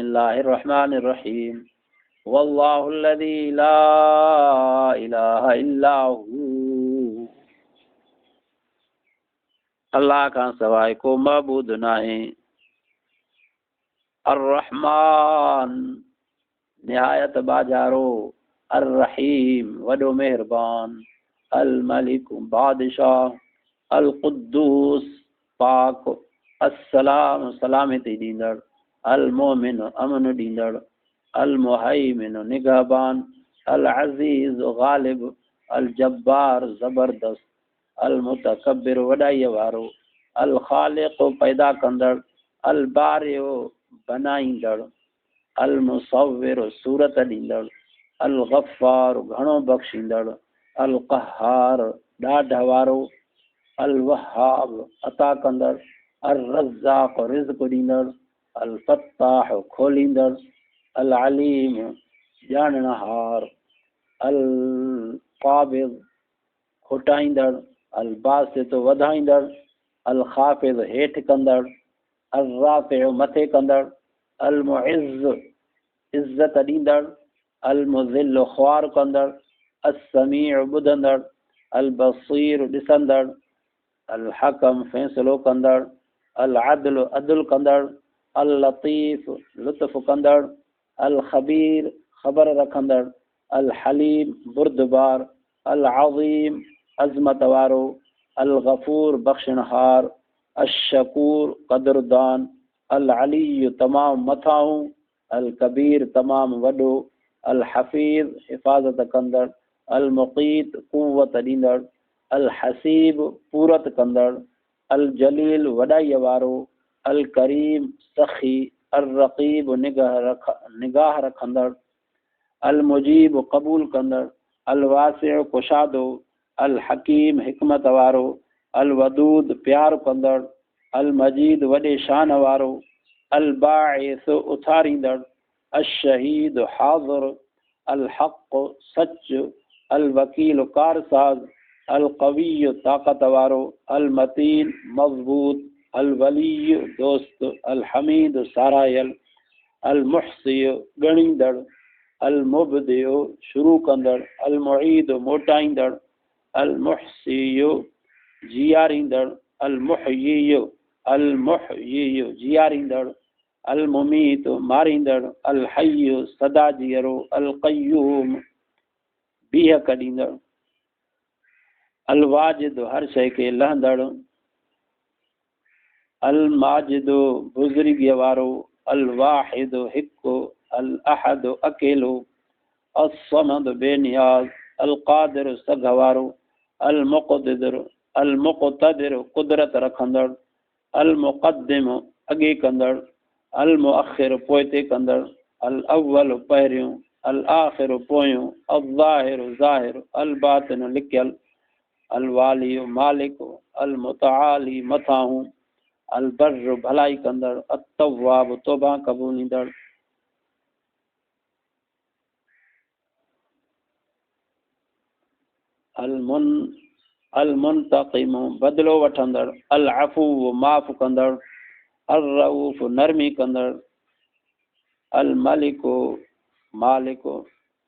बिस्मिल्लाहिर रहमानिर रहीम वल्लाहु अल्लज़ी ला इलाहा इल्ला हू। अल्लाह खां सवाइ को मबूद नाहे। अर्रहमान निहायत बाजारो, अर्रहीम वॾो मेहरबान, अल मलिक बादशाह, अल कुद्दूस पाक, अस्सलाम सलामती ॾींदड़, अल मोमिन अमन ॾींदड़, अल मुहैमिन निगहबान, अल अज़ीज गालिब, अल जब्बार ज़बरदस्त, अल मुतकब्बिर वॾाईअ वारो, अल ख़ालिक़ पैदा कंदड़, अल बारियो बनाईंदड़, अल मुसव्विर सूरत ॾींदड़, अल गफ़्फ़ार घणो बख़्शींदड़, अल क़हार ॾाढ वारो, अल वहाब अता कंदड़, अल रज़्ज़ाक़ रिज़्क़ ॾींदड़, अल फ़त्ताह खोलींदड़, अल अलीम ॼाणणहार, अल क़ाबिज़ खुटाईंदड़, अल बासित वधाईंदड़, अल ख़ाफ़िज़ हेठि कंदड़, अल राफ़िअ मथे कंदड़, अल मुइज़्ज़ इज़्ज़त ॾींदड़, अल मुज़िल्ल ख़्वार कंदड़, अस्समीअ ॿुधंदड़, अल बसीर ॾिसंदड़, अल हकम फ़ैसिलो कंदड़, अल अदल अदल कंदड़, अल लतीफ़ लुत्फ़ कंदड़, अल ख़बीर ख़बर रखंदड़, अल हलीम बुर्दबार, अल अज़ीम अज़मत वारो, अल गफ़ूर बख़्शणहार, अशकूर क़दरदान, अल अली तमाम मथाऊं, अल कबीर तमाम वॾो, अल हफ़ीज़ हिफ़ाज़त कंदड़, अल मुक़ीत क़ुव्वत ॾींदड़, अल हसीब पूरत कंदड़, अल जलील वॾाईअ वारो, अल करीम सखी, अल रक़ीब निगाह रखंदड़, अल मुजीब क़बूल कंदड़, अल वासिअ कुशादो, अल हकीम हिकमत वारो, अल वदूद प्यार कंदड़, अल मजीद वॾे शान वारो, अल बाइस उथारींदड़, अशहीद हाज़िर, अल हक़ सच, अल वकील कारसाज़, अल क़वी ताक़त वारो, अल मतीन मज़बूत, अल वली दोस्त, अल हमीद सारायल, अल मुहसी ॻणींदड़, अल मुबदि शुरू कंदड़, अल मुईद मोटाईंदड़, अल मुहसी जियारींदड़, अल मुहयी जियारींदड़, अल मुमीत मारींदड़, अल हय्य सदा जीअरो, अल क़य्यूम बीह कढींदड़, अल वाजिद हर शइ खे लहंदड़, अल माजिद बुज़ुर्गीअ वारो, अल वाहिद हिकु, अल अहद अकेलो, अस्समद बेनियाज़, अल क़ादिर सघ वारो, अल मुक़तदिर कुदरत रखंदड़, अल मुक़द्दिम अॻे कंदड़, अल मुअख़िर पोइते कंदड़, अल अव्वल पहिरियों, अल आख़िर पोयों, अल ज़ाहिर ज़ाहिर, अल बातिन लिकियल, अल वाली मालिक, अल मुतआली मथाहूं, अल बर भलाई कंदड़, अत्तवाब तौबा क़बूलींदड़, अल मुंतक़िम बदिलो वठंदड़, अल अफ़ू माफ़ कंदड़, अल रऊफ़ नरमी कंदड़, अल मलिक मालिक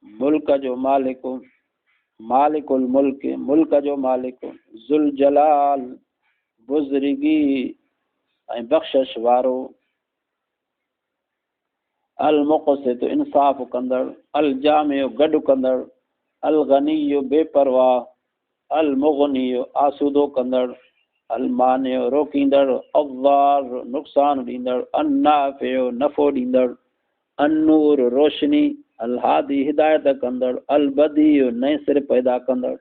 मुल्क जो मालिक, मालिकुल मुल्क मुल्क जो मालिक, ज़ुल जलाल बुज़ुर्गी ऐं बख़्शिश वारो, अल मुक़सित इंसाफ़ कंदड़, अल जामिअ गॾु कंदड़, अल गनी बेपरवाह, अल मुग़नी आसूदो कंदड़, अल मानिअ रोकींदड़, अज़्ज़ार नुक़सान ॾींदड़, अन्नाफ़िअ नफ़ो ॾींदड़, अन्नूर रोशनी, अल हादी हिदायत कंदड़, अल बदी नए सिर पैदा कंदड़,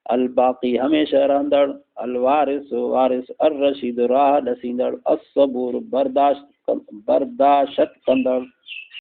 अल बाक़ी हमेशह रहंदड़, अल वारिस वारिस, अर रशीद राह ॾसींदड़, असबूर बर्दाश्त कंदड़,